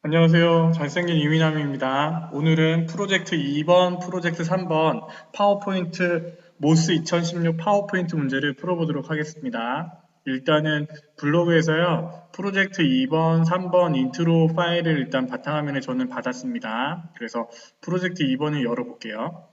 안녕하세요. 잘생긴 이민남입니다. 오늘은 프로젝트 2번, 프로젝트 3번 파워포인트 모스 2016 파워포인트 문제를 풀어보도록 하겠습니다. 일단은 블로그에서요. 프로젝트 2번, 3번 인트로 파일을 일단 바탕화면에 저는 받았습니다. 그래서 프로젝트 2번을 열어볼게요.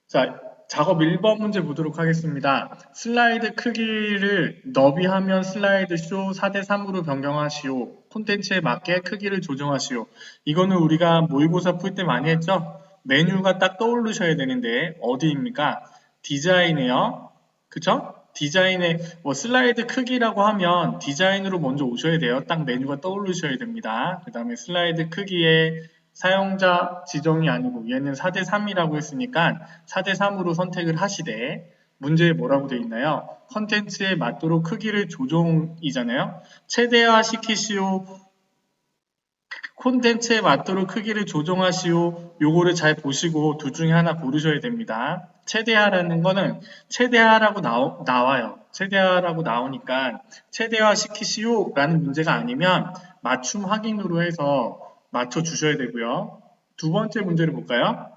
자, 작업 1번 문제 보도록 하겠습니다. 슬라이드 크기를 너비하면 슬라이드 쇼 4대3으로 변경하시오. 콘텐츠에 맞게 크기를 조정하시오. 이거는 우리가 모의고사 풀 때 많이 했죠? 메뉴가 딱 떠오르셔야 되는데 어디입니까? 디자인에요. 그쵸? 디자인에 뭐 슬라이드 크기라고 하면 디자인으로 먼저 오셔야 돼요. 딱 메뉴가 떠오르셔야 됩니다. 그 다음에 슬라이드 크기에 사용자 지정이 아니고 얘는 4대3이라고 했으니까 4대3으로 선택을 하시되 문제에 뭐라고 되어 있나요? 컨텐츠에 맞도록 크기를 조정이잖아요. 최대화 시키시오. 콘텐츠에 맞도록 크기를 조정하시오. 요거를 잘 보시고 둘 중에 하나 고르셔야 됩니다. 최대화라는 거는 최대화라고 나와요. 최대화라고 나오니까 최대화 시키시오 라는 문제가 아니면 맞춤 확인으로 해서 맞춰 주셔야 되고요. 두 번째 문제를 볼까요?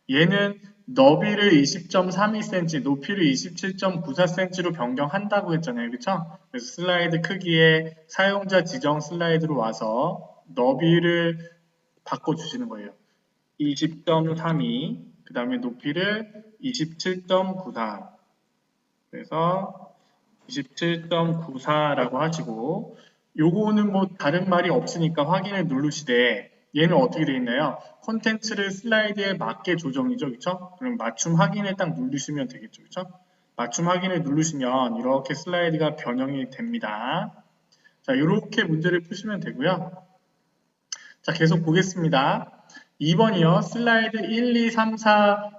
얘는 너비를 20.32cm, 높이를 27.94cm로 변경한다고 했잖아요. 그쵸? 그래서 슬라이드 크기에 사용자 지정 슬라이드로 와서 너비를 바꿔주시는 거예요. 20.32, 그 다음에 높이를 27.94. 그래서 27.94라고 하시고, 요거는 뭐 다른 말이 없으니까 확인을 누르시되, 얘는 어떻게 되어 있나요? 콘텐츠를 슬라이드에 맞게 조정이죠. 그쵸? 그럼 맞춤 확인을 딱 누르시면 되겠죠. 그쵸? 맞춤 확인을 누르시면 이렇게 슬라이드가 변형이 됩니다. 자, 이렇게 문제를 푸시면 되고요. 자, 계속 보겠습니다. 2번이요. 슬라이드 1, 2, 3, 4,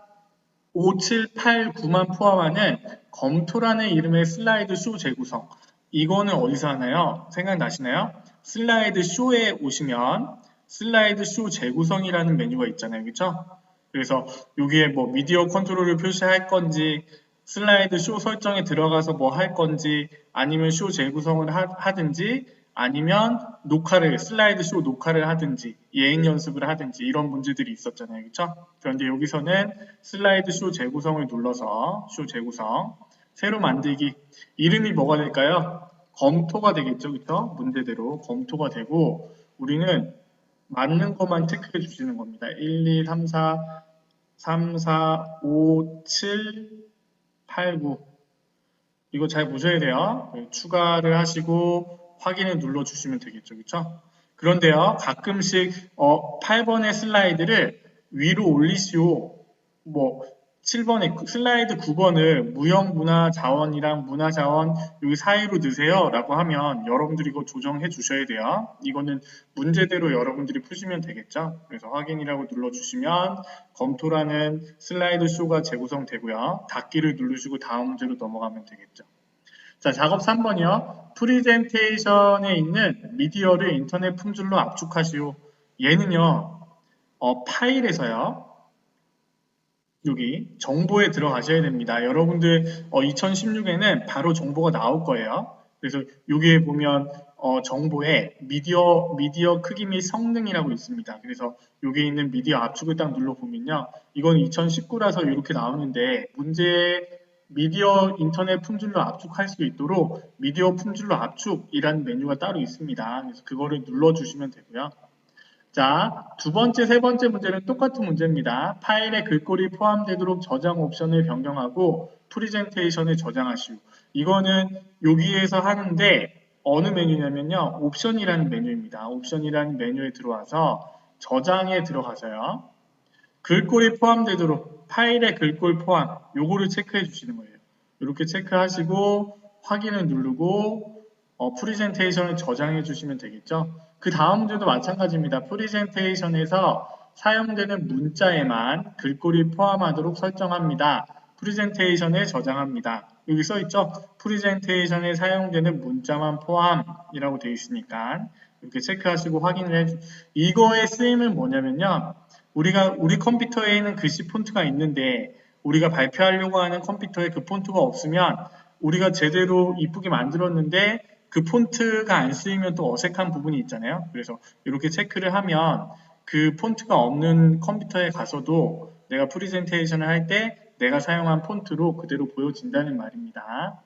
5, 7, 8, 9만 포함하는 검토라는 이름의 슬라이드 쇼 재구성. 이거는 어디서 하나요? 생각나시나요? 슬라이드 쇼에 오시면 슬라이드 쇼 재구성이라는 메뉴가 있잖아요. 그쵸? 그래서 여기에 뭐 미디어 컨트롤을 표시할 건지 슬라이드 쇼 설정에 들어가서 뭐 할 건지 아니면 쇼 재구성을 하든지 아니면 녹화를 슬라이드 쇼 녹화를 하든지 예행 연습을 하든지 이런 문제들이 있었잖아요. 그렇죠? 그런데 여기서는 슬라이드 쇼 재구성을 눌러서 쇼 재구성 새로 만들기 이름이 뭐가 될까요? 검토가 되겠죠. 그렇죠? 문제대로 검토가 되고 우리는 맞는 것만 체크해 주시는 겁니다. 1, 2, 3, 4, 3, 4, 5, 7, 8, 9 이거 잘 보셔야 돼요. 추가를 하시고 확인을 눌러주시면 되겠죠. 그렇죠? 그런데요. 가끔씩 8번의 슬라이드를 위로 올리시오. 뭐 7번의 슬라이드 9번을 무형문화자원이랑 문화자원 여기 사이로 넣으세요 라고 하면 여러분들이 이거 조정해 주셔야 돼요. 이거는 문제대로 여러분들이 푸시면 되겠죠. 그래서 확인이라고 눌러주시면 검토라는 슬라이드 쇼가 재구성되고요. 닫기를 누르시고 다음 문제로 넘어가면 되겠죠. 자, 작업 3번이요. 프리젠테이션에 있는 미디어를 인터넷 품질로 압축하시오. 얘는요, 파일에서요. 여기 정보에 들어가셔야 됩니다. 여러분들 2016에는 바로 정보가 나올 거예요. 그래서 여기에 보면 정보에 미디어 크기 및 성능이라고 있습니다. 그래서 여기 있는 미디어 압축을 딱 눌러보면요. 이건 2019라서 이렇게 나오는데 문제에 미디어 인터넷 품질로 압축할 수 있도록 미디어 품질로 압축이라는 메뉴가 따로 있습니다. 그래서 그거를 눌러주시면 되고요. 자, 두 번째, 세 번째 문제는 똑같은 문제입니다. 파일에 글꼴이 포함되도록 저장 옵션을 변경하고 프리젠테이션을 저장하시오. 이거는 여기에서 하는데 어느 메뉴냐면요. 옵션이라는 메뉴입니다. 옵션이라는 메뉴에 들어와서 저장에 들어가서요. 글꼴이 포함되도록 파일에 글꼴 포함 요거를 체크해 주시는 거예요. 이렇게 체크하시고 확인을 누르고 프리젠테이션을 저장해 주시면 되겠죠. 그 다음 문제도 마찬가지입니다. 프리젠테이션에서 사용되는 문자에만 글꼴이 포함하도록 설정합니다. 프리젠테이션에 저장합니다. 여기 써있죠? 프리젠테이션에 사용되는 문자만 포함이라고 되어 있으니까 이렇게 체크하시고 확인을 해주 이거의 쓰임은 뭐냐면요. 우리 컴퓨터에는 글씨 폰트가 있는데 우리가 발표하려고 하는 컴퓨터에 그 폰트가 없으면 우리가 제대로 이쁘게 만들었는데 그 폰트가 안 쓰이면 또 어색한 부분이 있잖아요. 그래서 이렇게 체크를 하면 그 폰트가 없는 컴퓨터에 가서도 내가 프리젠테이션을 할 때 내가 사용한 폰트로 그대로 보여진다는 말입니다.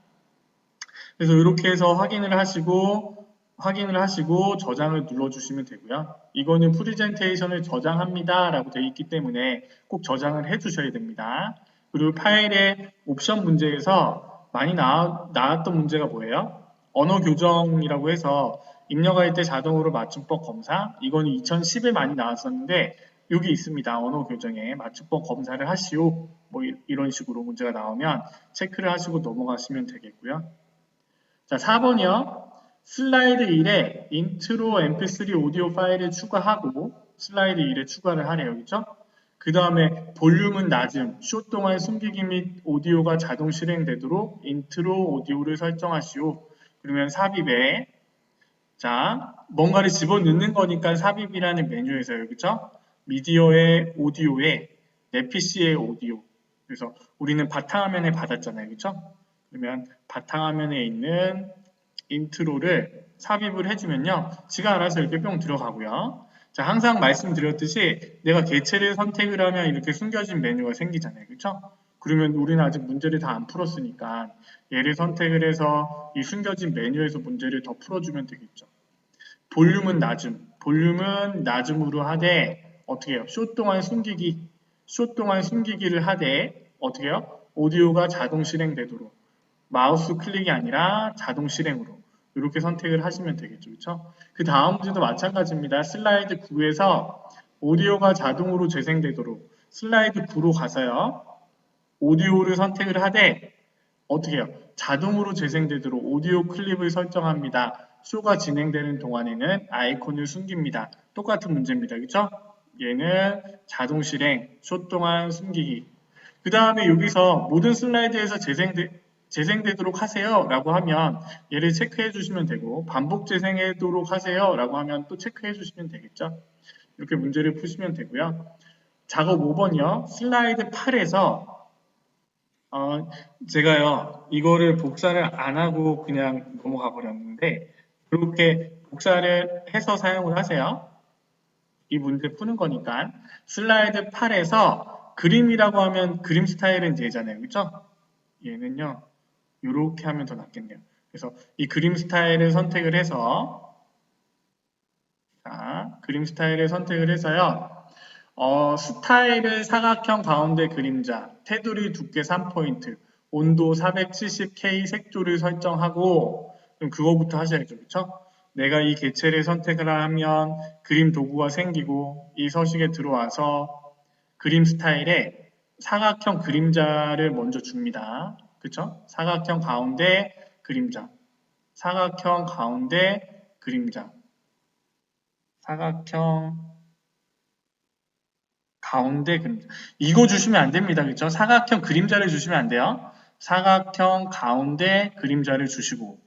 그래서 이렇게 해서 확인을 하시고 저장을 눌러주시면 되고요. 이거는 프리젠테이션을 저장합니다 라고 되어 있기 때문에 꼭 저장을 해주셔야 됩니다. 그리고 파일의 옵션 문제에서 많이 나왔던 문제가 뭐예요? 언어 교정이라고 해서 입력할 때 자동으로 맞춤법 검사, 이거는 2010에 많이 나왔었는데 여기 있습니다. 언어 교정에 맞춤법 검사를 하시오. 뭐 이런 식으로 문제가 나오면 체크를 하시고 넘어가시면 되겠고요. 자, 4번이요. 슬라이드 1에 인트로 mp3 오디오 파일을 추가하고 슬라이드 1에 추가를 하래요. 그죠? 그 다음에 볼륨은 낮음, 쇼 동안 숨기기 및 오디오가 자동 실행되도록 인트로 오디오를 설정하시오. 그러면 삽입에 자, 뭔가를 집어넣는 거니까 삽입이라는 메뉴에서요. 그죠? 미디어의 오디오에 내 PC의 오디오. 그래서 우리는 바탕화면에 받았잖아요. 그죠? 그러면 바탕화면에 있는 인트로를 삽입을 해주면요. 지가 알아서 이렇게 뿅 들어가고요. 자, 항상 말씀드렸듯이 내가 개체를 선택을 하면 이렇게 숨겨진 메뉴가 생기잖아요. 그렇죠? 그러면 우리는 아직 문제를 다 안 풀었으니까 얘를 선택을 해서 이 숨겨진 메뉴에서 문제를 더 풀어주면 되겠죠. 볼륨은 낮음. 볼륨은 낮음으로 하되 어떻게 해요? 쇼 동안 숨기기를 하되 어떻게 해요? 오디오가 자동 실행되도록 마우스 클릭이 아니라 자동 실행으로 이렇게 선택을 하시면 되겠죠. 그렇죠? 그 다음 문제도 마찬가지입니다. 슬라이드 9에서 오디오가 자동으로 재생되도록 슬라이드 9로 가서요. 오디오를 선택을 하되 어떻게 해요? 자동으로 재생되도록 오디오 클립을 설정합니다. 쇼가 진행되는 동안에는 아이콘을 숨깁니다. 똑같은 문제입니다. 그렇죠? 얘는 자동 실행, 쇼 동안 숨기기. 그 다음에 여기서 모든 슬라이드에서 재생되도록 하세요 라고 하면 얘를 체크해 주시면 되고 반복 재생하도록 하세요 라고 하면 또 체크해 주시면 되겠죠. 이렇게 문제를 푸시면 되고요. 작업 5번이요. 슬라이드 8에서 제가요 이거를 복사를 안 하고 그냥 넘어가 버렸는데 이렇게 복사를 해서 사용을 하세요. 이 문제 푸는 거니까 슬라이드 8에서 그림이라고 하면 그림 스타일은 얘잖아요. 그렇죠? 얘는요. 이렇게 하면 더 낫겠네요. 그래서 이 그림 스타일을 선택을 해서 자, 그림 스타일을 선택을 해서요. 스타일을 사각형 가운데 그림자, 테두리 두께 3포인트, 온도 470K 색조를 설정하고 그럼 그거부터 하셔야죠. 그렇죠? 내가 이 개체를 선택을 하면 그림 도구가 생기고 이 서식에 들어와서 그림 스타일에 사각형 그림자를 먼저 줍니다. 그쵸? 사각형 가운데 그림자, 사각형 가운데 그림자, 사각형 가운데 그림자. 이거 주시면 안 됩니다. 그쵸? 사각형 그림자를 주시면 안 돼요. 사각형 가운데 그림자를 주시고,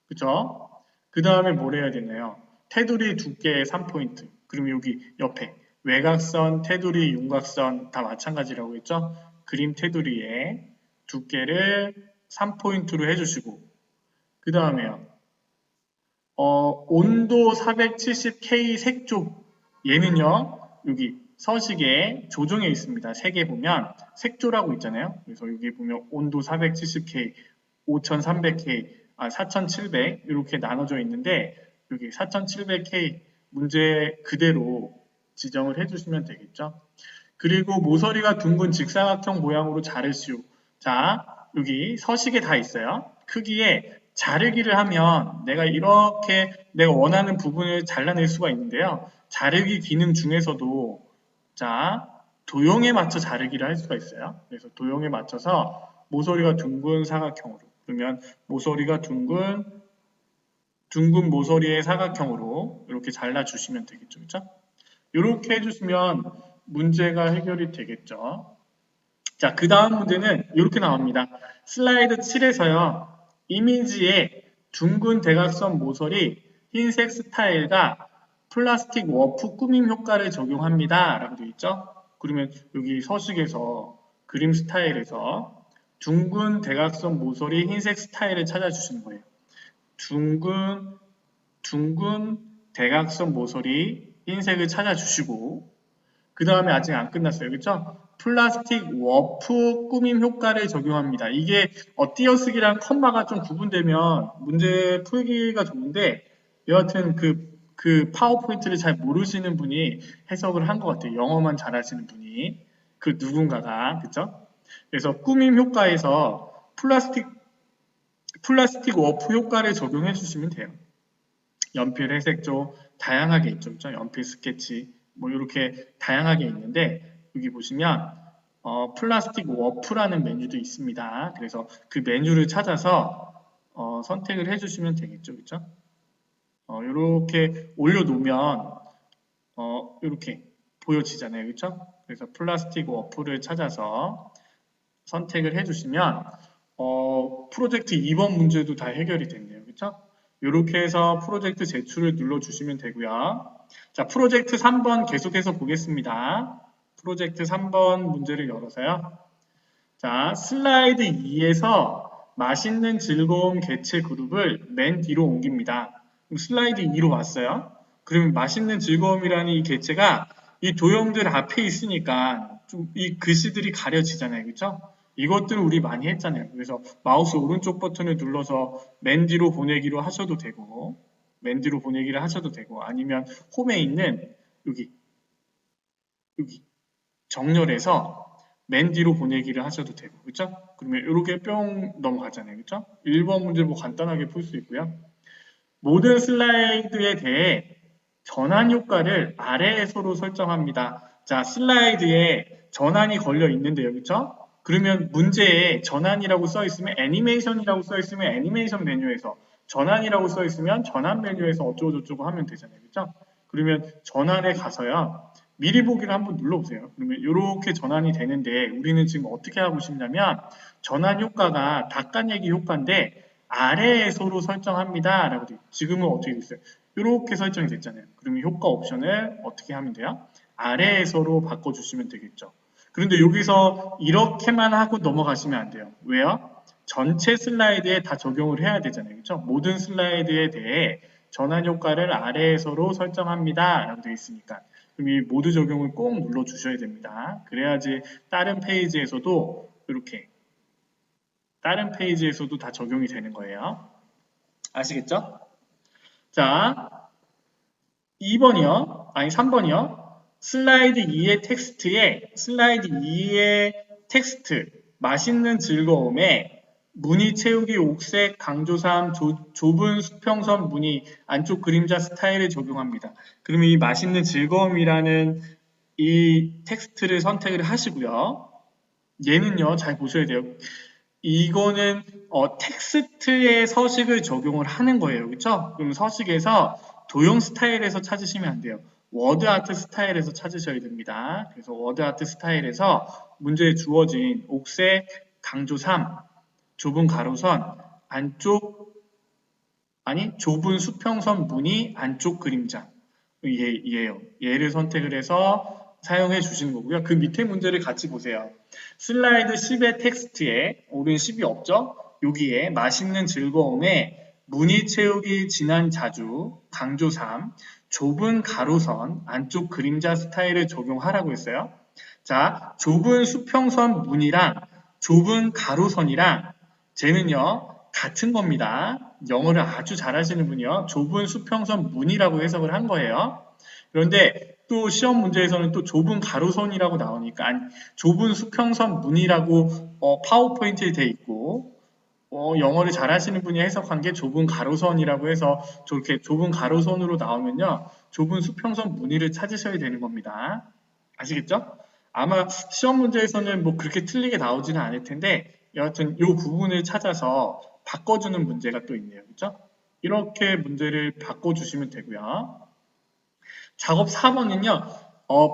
그쵸? 그 다음에 뭘 해야 되나요? 테두리 두께 3포인트. 그럼 여기 옆에 외곽선, 테두리, 윤곽선 다 마찬가지라고 했죠? 그림 테두리에 두께를 3포인트로 해주시고 그 다음에요. 온도 470K 색조 얘는요. 여기 서식에 조정에 있습니다. 색에 보면 색조라고 있잖아요. 그래서 여기 보면 온도 470K, 5300K, 4700 이렇게 나눠져 있는데 여기 4700K 문제 그대로 지정을 해주시면 되겠죠. 그리고 모서리가 둥근 직사각형 모양으로 자르시오. 자, 여기 서식에 다 있어요. 크기에 자르기를 하면 내가 이렇게 내가 원하는 부분을 잘라낼 수가 있는데요. 자르기 기능 중에서도 자, 도형에 맞춰 자르기를 할 수가 있어요. 그래서 도형에 맞춰서 모서리가 둥근 사각형으로 그러면 모서리가 둥근 모서리의 사각형으로 이렇게 잘라주시면 되겠죠. 그렇죠? 이렇게 해주시면 문제가 해결이 되겠죠. 자, 그 다음 문제는 이렇게 나옵니다. 슬라이드 7에서요. 이미지에 둥근 대각선 모서리 흰색 스타일과 플라스틱 워프 꾸밈 효과를 적용합니다. 라고 되어 있죠. 그러면 여기 서식에서 그림 스타일에서 둥근 대각선 모서리 흰색 스타일을 찾아주시는 거예요. 둥근 대각선 모서리 흰색을 찾아주시고 그 다음에 아직 안 끝났어요. 그렇죠? 플라스틱 워프 꾸밈 효과를 적용합니다. 이게 띄어쓰기랑 컴마가 좀 구분되면 문제 풀기가 좋은데 여하튼 그 파워포인트를 잘 모르시는 분이 해석을 한 것 같아요. 영어만 잘하시는 분이 그 누군가가 그렇죠? 그래서 꾸밈 효과에서 플라스틱 워프 효과를 적용해 주시면 돼요. 연필, 회색조 다양하게 있죠. 그렇죠? 연필 스케치 뭐 이렇게 다양하게 있는데 여기 보시면 플라스틱 워프라는 메뉴도 있습니다. 그래서 그 메뉴를 찾아서 선택을 해주시면 되겠죠. 그렇죠? 이렇게 올려놓으면 이렇게 보여지잖아요. 그렇죠? 그래서 플라스틱 워프를 찾아서 선택을 해주시면 프로젝트 2번 문제도 다 해결이 됐네요. 그렇죠? 이렇게 해서 프로젝트 제출을 눌러주시면 되고요. 자, 프로젝트 3번 계속해서 보겠습니다. 프로젝트 3번 문제를 열어서요. 자, 슬라이드 2에서 맛있는 즐거움 개체 그룹을 맨 뒤로 옮깁니다. 그럼 슬라이드 2로 왔어요. 그러면 맛있는 즐거움이라는 이 개체가 이 도형들 앞에 있으니까 좀 이 글씨들이 가려지잖아요. 그렇죠? 이것들을 우리 많이 했잖아요. 그래서 마우스 오른쪽 버튼을 눌러서 맨 뒤로 보내기로 하셔도 되고 맨 뒤로 보내기를 하셔도 되고 아니면 홈에 있는 여기 정렬해서 맨 뒤로 보내기를 하셔도 되고 그렇죠? 그러면 이렇게 뿅 넘어가잖아요. 그렇죠? 1번 문제 뭐 간단하게 풀 수 있고요. 모든 슬라이드에 대해 전환 효과를 아래에서로 설정합니다. 자, 슬라이드에 전환이 걸려 있는데요. 그렇죠? 그러면 문제에 전환이라고 써 있으면 애니메이션이라고 써 있으면 애니메이션 메뉴에서 전환이라고 써 있으면 전환 메뉴에서 어쩌고저쩌고 하면 되잖아요. 그렇죠? 그러면 전환에 가서요. 미리 보기를 한번 눌러보세요. 그러면 이렇게 전환이 되는데 우리는 지금 어떻게 하고 싶냐면 전환 효과가 닦아내기 효과인데 아래에서로 설정합니다. 라고 돼요. 지금은 어떻게 됐어요? 이렇게 설정이 됐잖아요. 그러면 효과 옵션을 어떻게 하면 돼요? 아래에서로 바꿔주시면 되겠죠. 그런데 여기서 이렇게만 하고 넘어가시면 안 돼요. 왜요? 전체 슬라이드에 다 적용을 해야 되잖아요. 그렇죠? 모든 슬라이드에 대해 전환 효과를 아래에서로 설정합니다. 라고 되어 있으니까. 그럼 이 모두 적용을 꼭 눌러주셔야 됩니다. 그래야지 다른 페이지에서도 이렇게 다른 페이지에서도 다 적용이 되는 거예요. 아시겠죠? 자, 2번이요. 아니 3번이요. 슬라이드 2의 텍스트 맛있는 즐거움에 무늬 채우기 옥색 강조삼 좁은 수평선 무늬 안쪽 그림자 스타일을 적용합니다. 그러면 이 맛있는 즐거움이라는 이 텍스트를 선택을 하시고요. 얘는요, 잘 보셔야 돼요. 이거는 텍스트의 서식을 적용을 하는 거예요. 그렇죠? 그럼 서식에서 도형 스타일에서 찾으시면 안 돼요. 워드 아트 스타일에서 찾으셔야 됩니다. 그래서 워드 아트 스타일에서 문제에 주어진 옥색 강조 3 좁은 가로선 안쪽 좁은 수평선 무늬 안쪽 그림자 얘예요. 얘를 선택을 해서 사용해 주시는 거고요. 그 밑에 문제를 같이 보세요. 슬라이드 10의 텍스트에 오른 10이 없죠? 여기에 맛있는 즐거움에 무늬 채우기 진한 자주 강조 3 좁은 가로선 안쪽 그림자 스타일을 적용하라고 했어요. 자, 좁은 수평선 무늬랑 좁은 가로선이랑 쟤는요 같은 겁니다. 영어를 아주 잘하시는 분이요. 좁은 수평선 무늬라고 해석을 한 거예요. 그런데 또 시험 문제에서는 또 좁은 가로선이라고 나오니까 좁은 수평선 무늬라고 파워포인트에 돼 있고 영어를 잘하시는 분이 해석한 게 좁은 가로선이라고 해서 저렇게 좁은 가로선으로 나오면요. 좁은 수평선 무늬를 찾으셔야 되는 겁니다. 아시겠죠? 아마 시험 문제에서는 뭐 그렇게 틀리게 나오지는 않을 텐데 여하튼 이 부분을 찾아서 바꿔주는 문제가 또 있네요. 그렇죠? 이렇게 문제를 바꿔주시면 되고요. 작업 4번은요.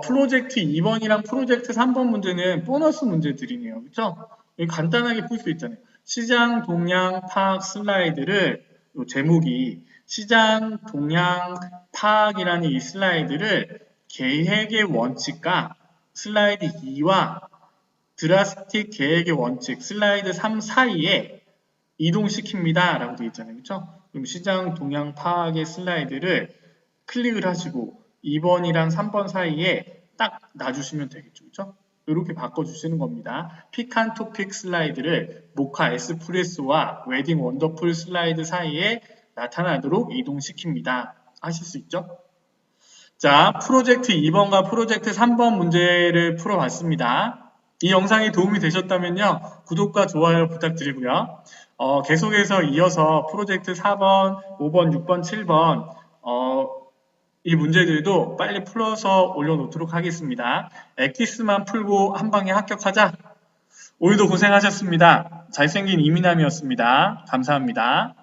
프로젝트 2번이랑 프로젝트 3번 문제는 보너스 문제들이네요. 그렇죠? 간단하게 풀 수 있잖아요. 시장 동향 파악 슬라이드를 제목이 시장 동향 파악이라는 이 슬라이드를 계획의 원칙과 슬라이드 2와 드라스틱 계획의 원칙 슬라이드 3 사이에 이동시킵니다. 라고 되어 있잖아요. 그렇죠? 그럼 시장 동향 파악의 슬라이드를 클릭을 하시고 2번이랑 3번 사이에 딱 놔주시면 되겠죠. 그렇죠? 이렇게 바꿔주시는 겁니다. 픽한 토픽 슬라이드를 모카 에스프레소와 웨딩 원더풀 슬라이드 사이에 나타나도록 이동시킵니다. 하실 수 있죠? 자, 프로젝트 2번과 프로젝트 3번 문제를 풀어봤습니다. 이 영상이 도움이 되셨다면요, 구독과 좋아요 부탁드리고요. 계속해서 이어서 프로젝트 4번, 5번, 6번, 7번 이 문제들도 빨리 풀어서 올려놓도록 하겠습니다. 엑기스만 풀고 한 방에 합격하자. 오늘도 고생하셨습니다. 잘생긴 이민남이었습니다. 감사합니다.